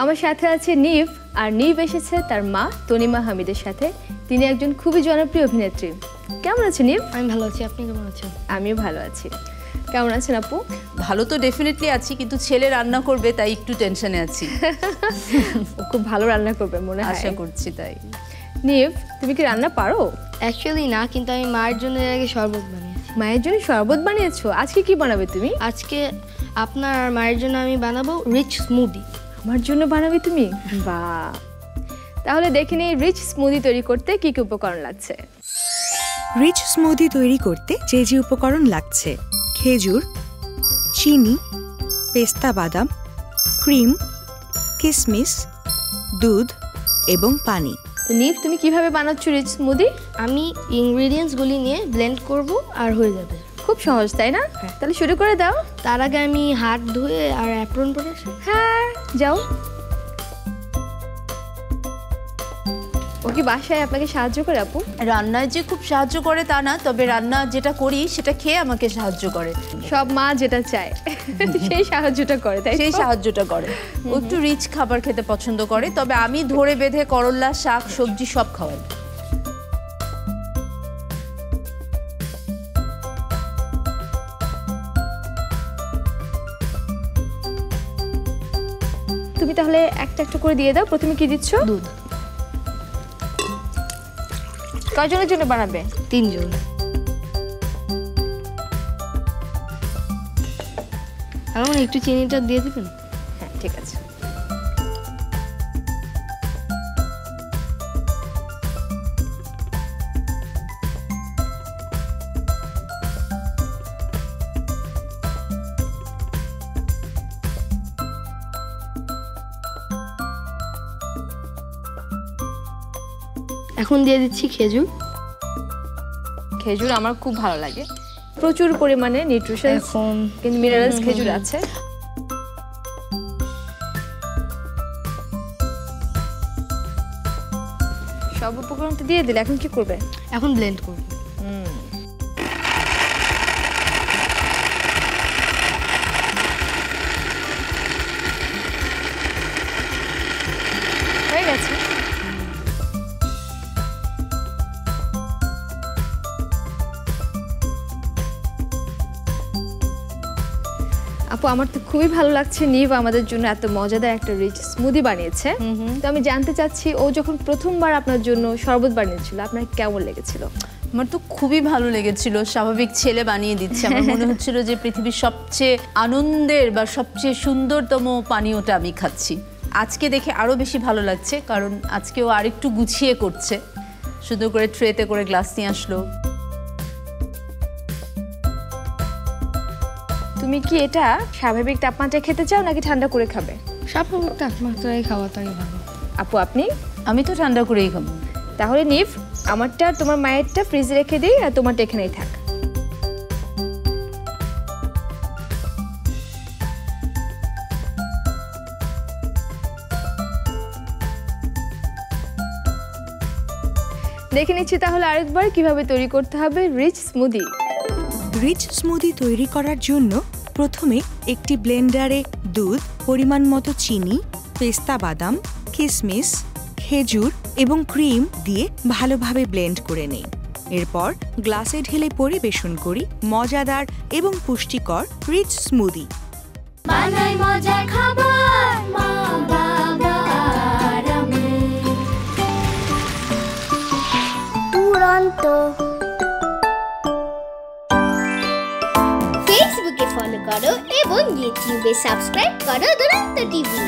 আমার সাথে আছে নিভ, আর নিভ এসেছে তার মা তনিমা হামিদের সাথে। তিনি একজন খুবই জনপ্রিয় অভিনেত্রী। কেমন আছেন নিভ? আমি ভালো আছি, আপনি কেমন আছেন? আমিও ভালো আছি। কেমন আছেন আপু? ভালো তো ডেফিনেটলি আছি, কিন্তু ছেলে রান্না করবে তাই একটু টেনশনে আছি। খুব ভালো রান্না করবে মনে হয়, আশা করছি তাই। নিভ, তুমি কি রান্না পারো? অ্যাকচুয়ালি না, কিন্তু আমি মায়ের জন্য এর আগে শরবত বানিয়েছি। মায়ের জন্য শরবত বানিয়েছো? আজকে কি বানাবে তুমি? আজকে আপনার আর মায়ের জন্য আমি বানাবো রিচ স্মুদি। আমার জন্য বানাবে তুমি? বাহ, তাহলে দেখে নিই রিচ স্মুদি তৈরি করতে কি কি উপকরণ লাগছে। রিচ স্মুদি তৈরি করতে যে যে উপকরণ লাগছে: খেজুর, চিনি, পেস্তা বাদাম, ক্রিম, কিশমিশ, দুধ এবং পানি। তো নিভ, তুমি কিভাবে বানাচ্ছ রিচ স্মুদি? আমি ইনগ্রেডিয়েন্টসগুলি নিয়ে ব্লেন্ড করব আর হয়ে যাবে। খুব সহজ, তাই না? তাহলে শুরু করে দাও। তার আগে আমি হাত ধুয়ে আর অ্যাপ্রন পরে আসি। হ্যাঁ, যাও। ও কি বাসায় আপনাকে সাহায্য করে আপু? রান্নায় যে খুব সাহায্য করে তা না, তবে রান্না যেটা করি সেটা খেয়ে আমাকে সাহায্য করে। সব মা যেটা চায় সেই সাহায্যটা করে, তাই সেই সাহায্যটা করে। ও একটু রিচ খাবার খেতে পছন্দ করে, তবে আমি ধরে বেঁধে করলা, শাক, সবজি সব খাওয়াই। তুমি তাহলে একটা একটা করে দিয়ে দাও। প্রথমে কি দিচ্ছ? দুধ। কয়জনের জন্য বানাবে? 3 জন। আমার একটু চিনিটা দিয়ে দিবেন? হ্যাঁ, ঠিক আছে। এখন দিয়ে দিচ্ছি খেজুর। খেজুর আমার খুব ভালো লাগে, প্রচুর পরিমাণে নিউট্রিশন কিন্তু মিনারেলস খেজুর আছে। সব উপকরণ তো দিয়ে দিলে, এখন কি করবে? এখন ব্লেন্ড করব। হয়ে গেছে। আপু, আমার তো খুবই ভালো লাগছে নিভ আমাদের জন্য এত মজাদার একটা রিচ স্মুদি বানিয়েছে। তো আমি জানতে চাচ্ছি, ও যখন প্রথমবার আপনার জন্য শরবত বানিয়েছিল আপনার কেমন লেগেছিল? আমার তো খুবই ভালো লেগেছিল। স্বাভাবিক ছেলে বানিয়ে দিচ্ছে, আমার মনে হচ্ছিল যে পৃথিবীর সবচেয়ে আনন্দের বা সবচেয়ে সুন্দরতম পানীয়টা আমি খাচ্ছি। আজকে দেখে আরও বেশি ভালো লাগছে, কারণ আজকেও আরেকটু গুছিয়ে করছে। সুন্দর করে ট্রেতে করে গ্লাস নিয়ে আসলো। তুমি কি এটা স্বাভাবিক তাপমাত্রায় খেতে চাও নাকি ঠান্ডা করে খাবে? স্বাভাবিক তাপমাত্রায় খাওয়াটাই ভালো। আপু, আপনি? আমি তো ঠান্ডা করেই খাবো। তাহলে নিভ, আমারটা তোমার মায়েরটা ফ্রিজে রেখে দিই আর তোমারটা এখানেই থাক। দেখে নিচ্ছি তাহলে আরেকবার কিভাবে তৈরি করতে হবে রিচ স্মুদি। রিচ স্মুদি তৈরি করার জন্য প্রথমে একটি ব্লেন্ডারে দুধ, পরিমাণ মতো চিনি, পেস্তা বাদাম, কিশমিশ, খেজুর এবং ক্রিম দিয়ে ভালোভাবে ব্লেন্ড করে নিই। এরপর গ্লাসে ঢেলে পরিবেশন করি মজাদার এবং পুষ্টিকর রিচ স্মুদি। বানাই মজার খাবার মা বাবা আর আমি। দুরন্ত। ফেসবুকে ফলো করো এবং ইউটিউবে সাবস্ক্রাইব করো দুরন্ত টিভি।